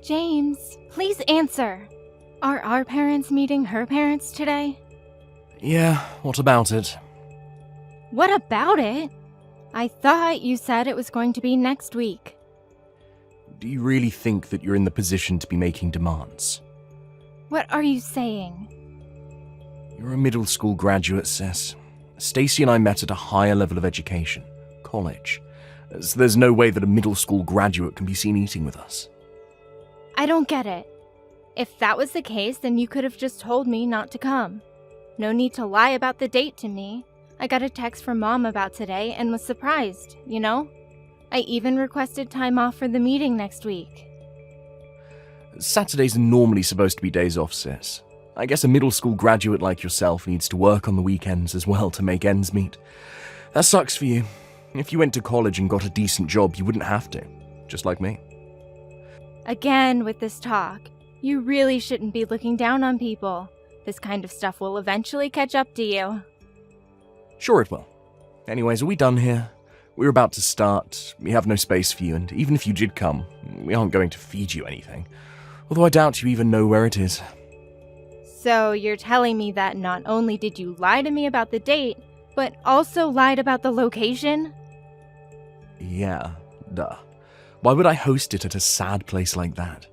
James, please answer. Are our parents meeting her parents today? Yeah, what about it? What about it? I thought you said it was going to be next week. Do you really think that you're in the position to be making demands? What are you saying? You're a middle school graduate, sis. Stacy and I met at a higher level of education, college. So there's no way that a middle school graduate can be seen eating with us. I don't get it. If that was the case, then you could have just told me not to come. No need to lie about the date to me. I got a text from Mom about today and was surprised, you know? I even requested time off for the meeting next week. Saturdays are normally supposed to be days off, sis. I guess a middle school graduate like yourself needs to work on the weekends as well to make ends meet. That sucks for you. If you went to college and got a decent job, you wouldn't have to. Just like me. Again with this talk. You really shouldn't be looking down on people. This kind of stuff will eventually catch up to you. Sure it will. Anyways, are we done here? We're about to start. We have no space for you, and even if you did come, we aren't going to feed you anything. Although I doubt you even know where it is. So you're telling me that not only did you lie to me about the date, but also lied about the location? Yeah, duh. Why would I host it at a sad place like that?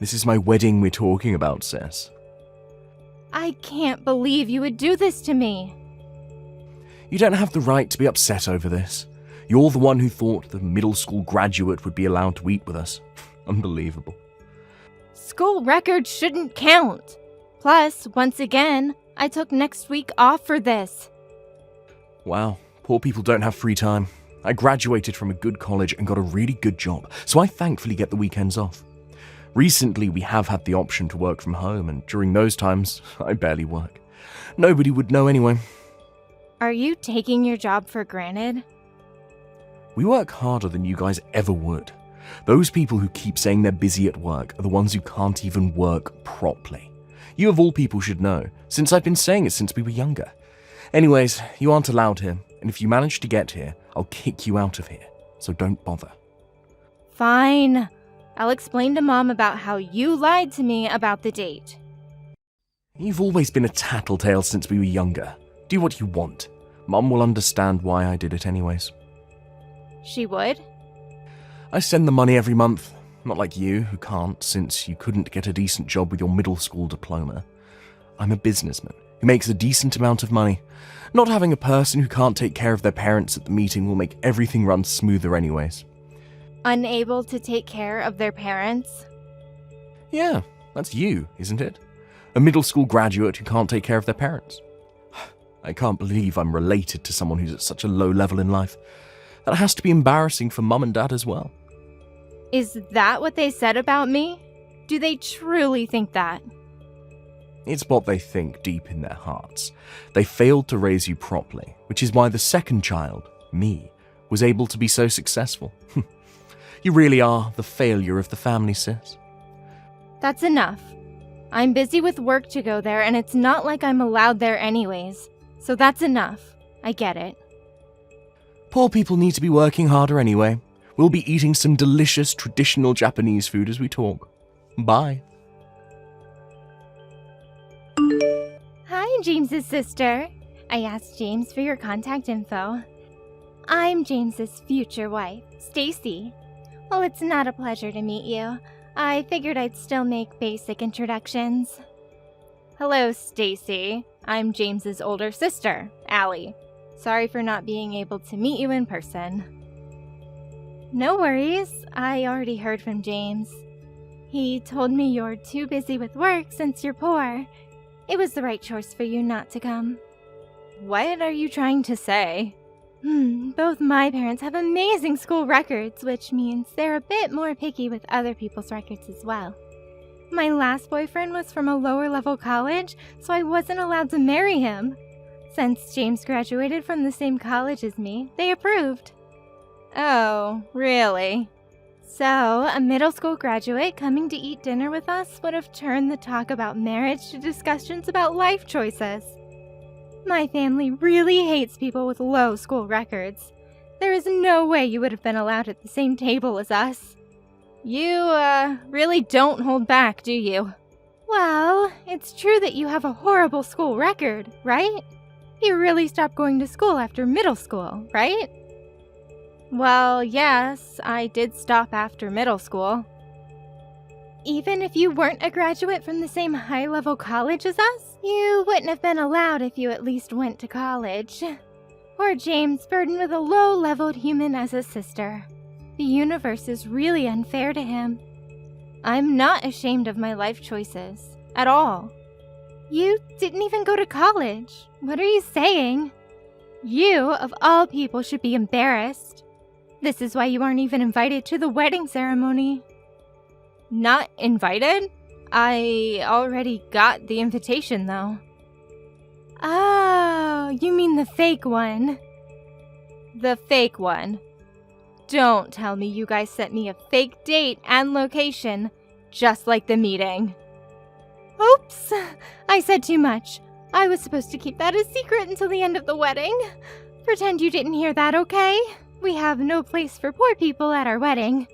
This is my wedding we're talking about, sis. I can't believe you would do this to me. You don't have the right to be upset over this. You're the one who thought the middle school graduate would be allowed to eat with us. Unbelievable. School records shouldn't count. Plus, once again, I took next week off for this. Wow, poor people don't have free time. I graduated from a good college and got a really good job, so I thankfully get the weekends off. Recently, we have had the option to work from home, and during those times, I barely work. Nobody would know anyway. Are you taking your job for granted? We work harder than you guys ever would. Those people who keep saying they're busy at work are the ones who can't even work properly. You of all people should know, since I've been saying it since we were younger. Anyways, you aren't allowed here, and if you manage to get here, I'll kick you out of here, so don't bother. Fine. I'll explain to Mom about how you lied to me about the date. You've always been a tattletale since we were younger. Do what you want. Mom will understand why I did it anyways. She would? I send the money every month. Not like you, who can't, since you couldn't get a decent job with your middle school diploma. I'm a businessman who makes a decent amount of money. Not having a person who can't take care of their parents at the meeting will make everything run smoother anyways. Unable to take care of their parents? Yeah, that's you, isn't it? A middle school graduate who can't take care of their parents. I can't believe I'm related to someone who's at such a low level in life. That has to be embarrassing for Mum and Dad as well. Is that what they said about me? Do they truly think that? It's what they think deep in their hearts. They failed to raise you properly, which is why the second child, me, was able to be so successful. You really are the failure of the family, sis. That's enough. I'm busy with work to go there, and it's not like I'm allowed there anyways. So that's enough. I get it. Poor people need to be working harder anyway. We'll be eating some delicious traditional Japanese food as we talk. Bye. Hi, James's sister. I asked James for your contact info. I'm James's future wife, Stacy. Well, it's not a pleasure to meet you. I figured I'd still make basic introductions. Hello, Stacy. I'm James's older sister, Allie. Sorry for not being able to meet you in person. No worries. I already heard from James. He told me you're too busy with work since you're poor. It was the right choice for you not to come. What are you trying to say? Both my parents have amazing school records, which means they're a bit more picky with other people's records as well. My last boyfriend was from a lower-level college, so I wasn't allowed to marry him. Since James graduated from the same college as me, they approved. Oh, really? So, a middle school graduate coming to eat dinner with us would have turned the talk about marriage to discussions about life choices. My family really hates people with low school records. There is no way you would have been allowed at the same table as us. You, really don't hold back, do you? Well, it's true that you have a horrible school record, right? You really stopped going to school after middle school, right? Well, yes, I did stop after middle school. Even if you weren't a graduate from the same high-level college as us, you wouldn't have been allowed if you at least went to college. Poor James, burdened with a low-leveled human as a sister. The universe is really unfair to him. I'm not ashamed of my life choices, at all. You didn't even go to college. What are you saying? You, of all people, should be embarrassed. This is why you aren't even invited to the wedding ceremony. Not invited? I already got the invitation, though. Oh, you mean the fake one. The fake one. Don't tell me you guys sent me a fake date and location, just like the meeting. Oops, I said too much. I was supposed to keep that a secret until the end of the wedding. Pretend you didn't hear that, okay? We have no place for poor people at our wedding.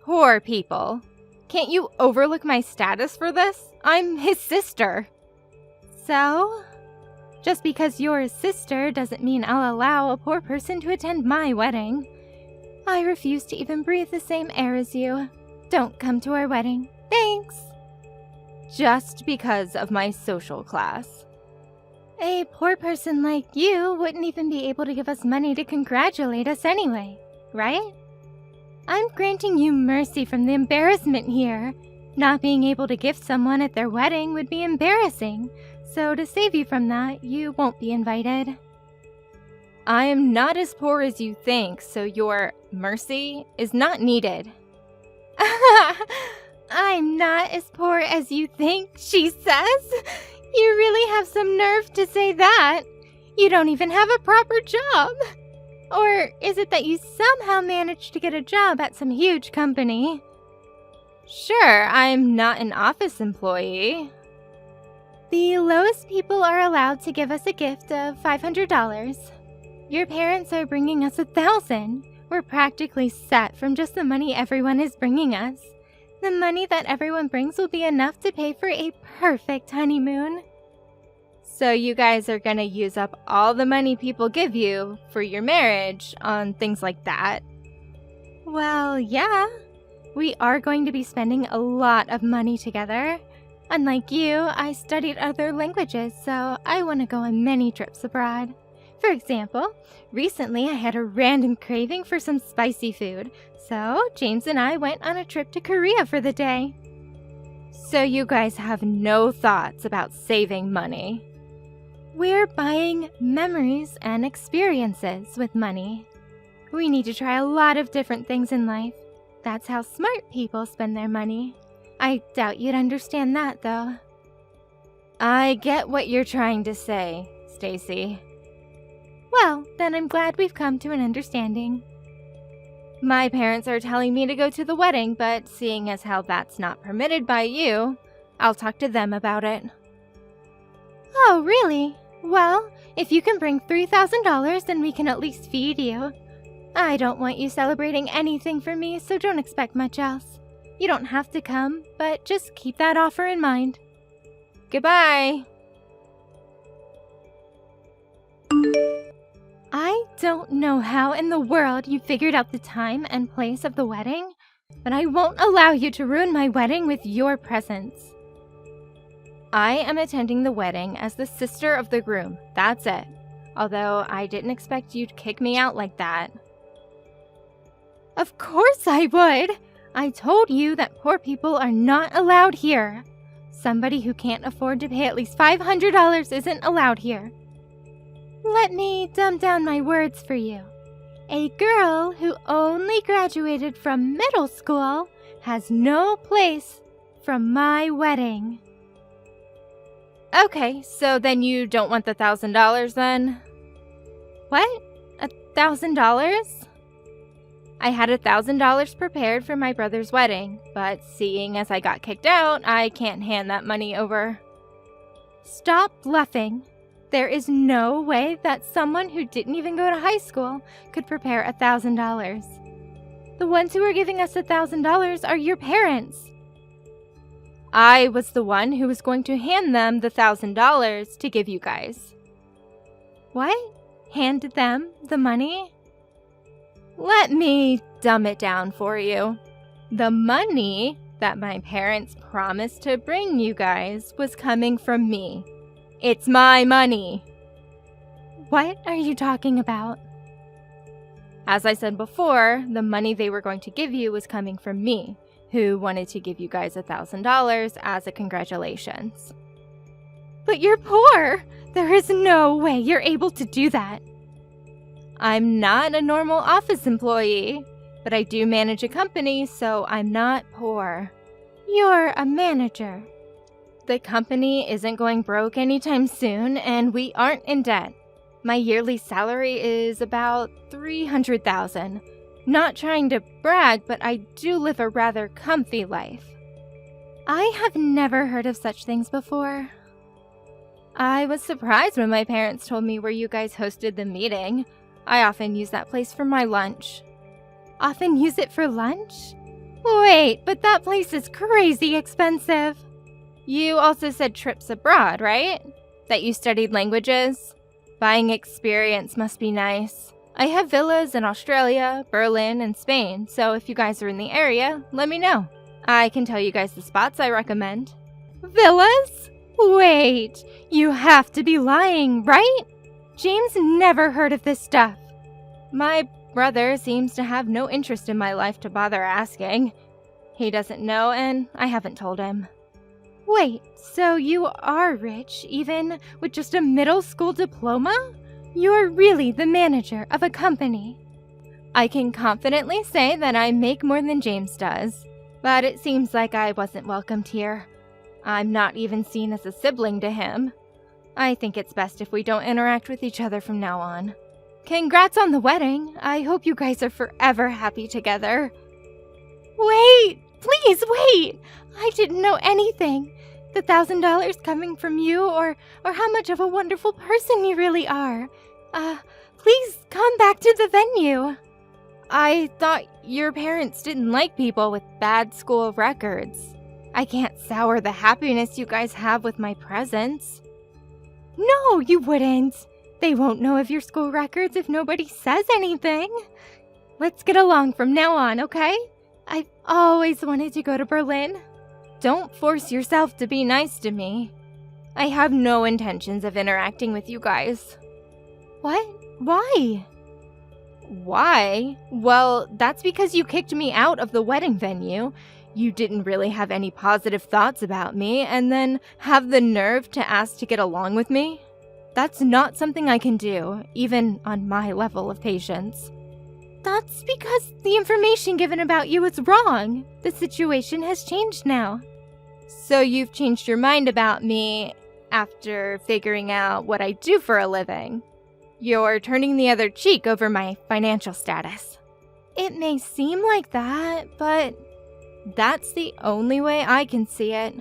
Poor people? Can't you overlook my status for this? I'm his sister. So? Just because you're his sister doesn't mean I'll allow a poor person to attend my wedding. I refuse to even breathe the same air as you. Don't come to our wedding. Thanks. Just because of my social class. A poor person like you wouldn't even be able to give us money to congratulate us anyway, right? I'm granting you mercy from the embarrassment here. Not being able to gift someone at their wedding would be embarrassing, so to save you from that, you won't be invited. I am not as poor as you think, so your mercy is not needed. I'm not as poor as you think, she says. You really have some nerve to say that. You don't even have a proper job. Or is it that you somehow managed to get a job at some huge company? Sure, I'm not an office employee. The lowest people are allowed to give us a gift of $500. Your parents are bringing us $1,000. We're practically set from just the money everyone is bringing us. The money that everyone brings will be enough to pay for a perfect honeymoon. So you guys are gonna use up all the money people give you for your marriage on things like that? Well, yeah. We are going to be spending a lot of money together. Unlike you, I studied other languages, so I want to go on many trips abroad. For example, recently I had a random craving for some spicy food, so James and I went on a trip to Korea for the day. So you guys have no thoughts about saving money? We're buying memories and experiences with money. We need to try a lot of different things in life. That's how smart people spend their money. I doubt you'd understand that, though. I get what you're trying to say, Stacy. Well, then I'm glad we've come to an understanding. My parents are telling me to go to the wedding, but seeing as how that's not permitted by you, I'll talk to them about it. Oh, really? Well, if you can bring $3,000, then we can at least feed you. I don't want you celebrating anything for me, so don't expect much else. You don't have to come, but just keep that offer in mind. Goodbye. I don't know how in the world you figured out the time and place of the wedding, but I won't allow you to ruin my wedding with your presence. I am attending the wedding as the sister of the groom, that's it. Although I didn't expect you to kick me out like that. Of course I would! I told you that poor people are not allowed here. Somebody who can't afford to pay at least $500 isn't allowed here. Let me dumb down my words for you. A girl who only graduated from middle school has no place from my wedding. Okay, so then you don't want the $1,000 then? What? $1,000? I had $1,000 prepared for my brother's wedding, but seeing as I got kicked out, I can't hand that money over. Stop bluffing. There is no way that someone who didn't even go to high school could prepare $1,000. The ones who are giving us $1,000 are your parents. I was the one who was going to hand them the $1,000 to give you guys. What? Handed them the money? Let me dumb it down for you. The money that my parents promised to bring you guys was coming from me. It's my money. What are you talking about? As I said before, the money they were going to give you was coming from me, who wanted to give you guys $1,000 as a congratulations. But you're poor! There is no way you're able to do that. I'm not a normal office employee, but I do manage a company, so I'm not poor. You're a manager. The company isn't going broke anytime soon, and we aren't in debt. My yearly salary is about $300,000. Not trying to brag, but I do live a rather comfy life. I have never heard of such things before. I was surprised when my parents told me where you guys hosted the meeting. I often use that place for my lunch. Often use it for lunch? Wait, but that place is crazy expensive. You also said trips abroad, right? That you studied languages? Buying experience must be nice. I have villas in Australia, Berlin, and Spain, so if you guys are in the area, let me know. I can tell you guys the spots I recommend. Villas? Wait, you have to be lying, right? James never heard of this stuff. My brother seems to have no interest in my life to bother asking. He doesn't know, and I haven't told him. Wait, so you are rich, even with just a middle school diploma? You're really the manager of a company. I can confidently say that I make more than James does, but it seems like I wasn't welcomed here. I'm not even seen as a sibling to him. I think it's best if we don't interact with each other from now on. Congrats on the wedding. I hope you guys are forever happy together. Wait! Please wait! I didn't know anything. The $1,000 coming from you or how much of a wonderful person you really are. Please come back to the venue. I thought your parents didn't like people with bad school records. I can't sour the happiness you guys have with my presence. No, you wouldn't. They won't know of your school records if nobody says anything. Let's get along from now on, okay? I've always wanted to go to Berlin. Don't force yourself to be nice to me. I have no intentions of interacting with you guys. What? Why? Why? Well, that's because you kicked me out of the wedding venue. You didn't really have any positive thoughts about me, and then have the nerve to ask to get along with me? That's not something I can do, even on my level of patience. That's because the information given about you is wrong. The situation has changed now. So you've changed your mind about me after figuring out what I do for a living. You're turning the other cheek over my financial status. It may seem like that, but that's the only way I can see it.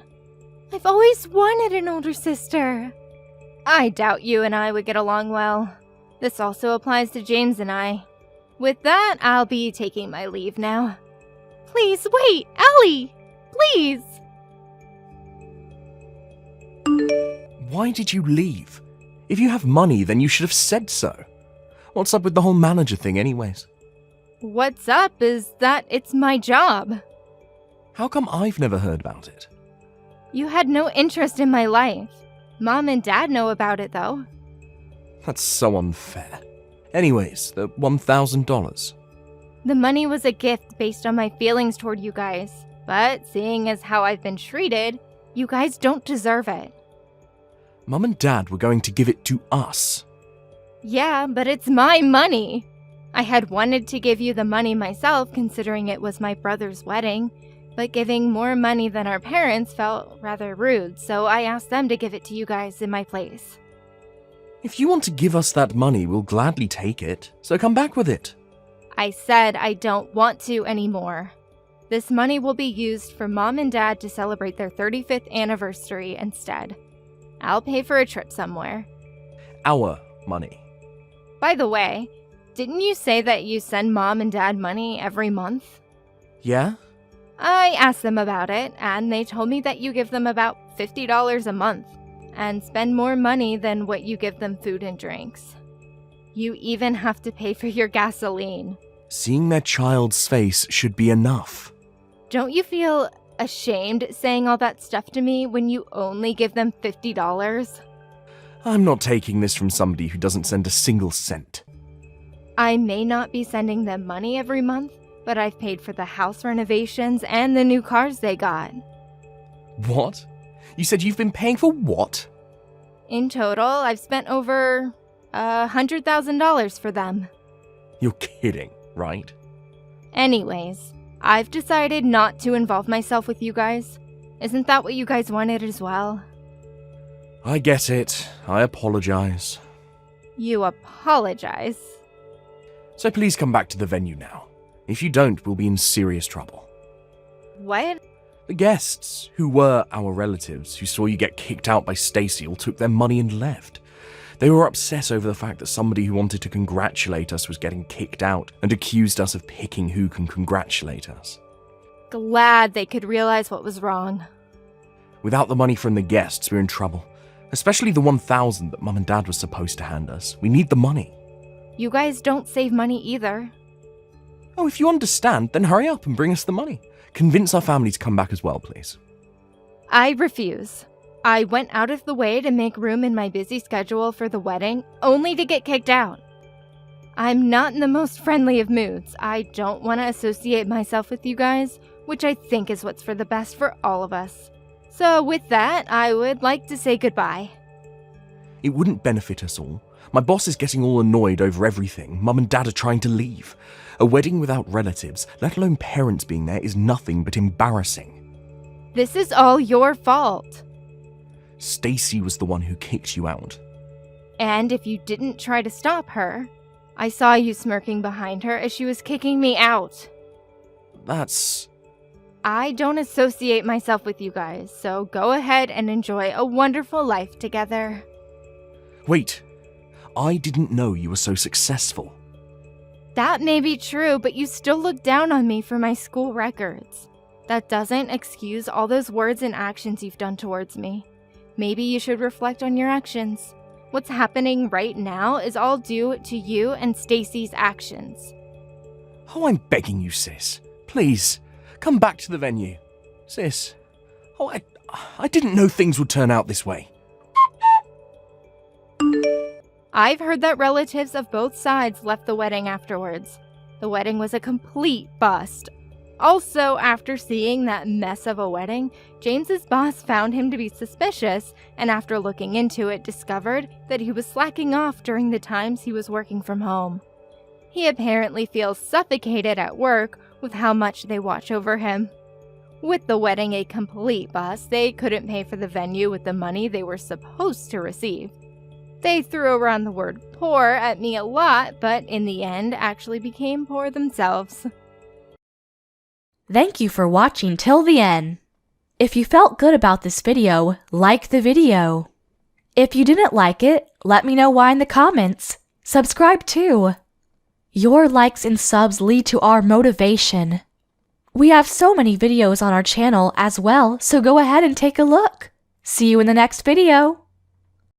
I've always wanted an older sister. I doubt you and I would get along well. This also applies to James and I. With that, I'll be taking my leave now. Please wait, Ellie! Please! Why did you leave? If you have money, then you should have said so. What's up with the whole manager thing anyways? What's up is that it's my job. How come I've never heard about it? You had no interest in my life. Mom and Dad know about it, though. That's so unfair. Anyways, the $1,000. The money was a gift based on my feelings toward you guys. But seeing as how I've been treated, you guys don't deserve it. Mum and Dad were going to give it to us. Yeah, but it's my money. I had wanted to give you the money myself, considering it was my brother's wedding, but giving more money than our parents felt rather rude, so I asked them to give it to you guys in my place. If you want to give us that money, we'll gladly take it, so come back with it. I said I don't want to anymore. This money will be used for Mom and Dad to celebrate their 35th anniversary instead. I'll pay for a trip somewhere. Our money. By the way, Didn't you say that you send Mom and Dad money every month? Yeah? I asked them about it, and they told me that you give them about $50 a month, and spend more money than what you give them food and drinks. You even have to pay for your gasoline. Seeing their child's face should be enough. Don't you feel ashamed saying all that stuff to me when you only give them $50? I'm not taking this from somebody who doesn't send a single cent. I may not be sending them money every month, but I've paid for the house renovations and the new cars they got. What? You said you've been paying for what? In total, I've spent over $100,000 for them. You're kidding, right? Anyways, I've decided not to involve myself with you guys. Isn't that what you guys wanted as well? I get it. I apologize. You apologize? So please come back to the venue now. If you don't, we'll be in serious trouble. What? The guests, who were our relatives, who saw you get kicked out by Stacy, all took their money and left. They were upset over the fact that somebody who wanted to congratulate us was getting kicked out and accused us of picking who can congratulate us. Glad they could realize what was wrong. Without the money from the guests, we're in trouble. Especially the 1,000 that Mum and Dad was supposed to hand us. We need the money. You guys don't save money either. Oh, if you understand, then hurry up and bring us the money. Convince our family to come back as well, please. I refuse. I went out of the way to make room in my busy schedule for the wedding, only to get kicked out. I'm not in the most friendly of moods. I don't want to associate myself with you guys, which I think is what's for the best for all of us. So with that, I would like to say goodbye. It wouldn't benefit us all. My boss is getting all annoyed over everything. Mum and Dad are trying to leave. A wedding without relatives, let alone parents being there, is nothing but embarrassing. This is all your fault. Stacy was the one who kicked you out. And if you didn't try to stop her, I saw you smirking behind her as she was kicking me out. That's... I don't associate myself with you guys, so go ahead and enjoy a wonderful life together. Wait, I didn't know you were so successful. That may be true, but you still look down on me for my school records. That doesn't excuse all those words and actions you've done towards me. Maybe you should reflect on your actions. What's happening right now is all due to you and Stacy's actions. Oh, I'm begging you, sis. Please, come back to the venue. Sis, oh, I didn't know things would turn out this way. I've heard that relatives of both sides left the wedding afterwards. The wedding was a complete bust. Also, after seeing that mess of a wedding, James's boss found him to be suspicious, and after looking into it, discovered that he was slacking off during the times he was working from home. He apparently feels suffocated at work with how much they watch over him. With the wedding a complete bust, they couldn't pay for the venue with the money they were supposed to receive. They threw around the word poor at me a lot, but in the end actually became poor themselves. Thank you for watching till the end. If you felt good about this video, like the video. If you didn't like it, let me know why in the comments. Subscribe too. Your likes and subs lead to our motivation. We have so many videos on our channel as well, so go ahead and take a look. See you in the next video.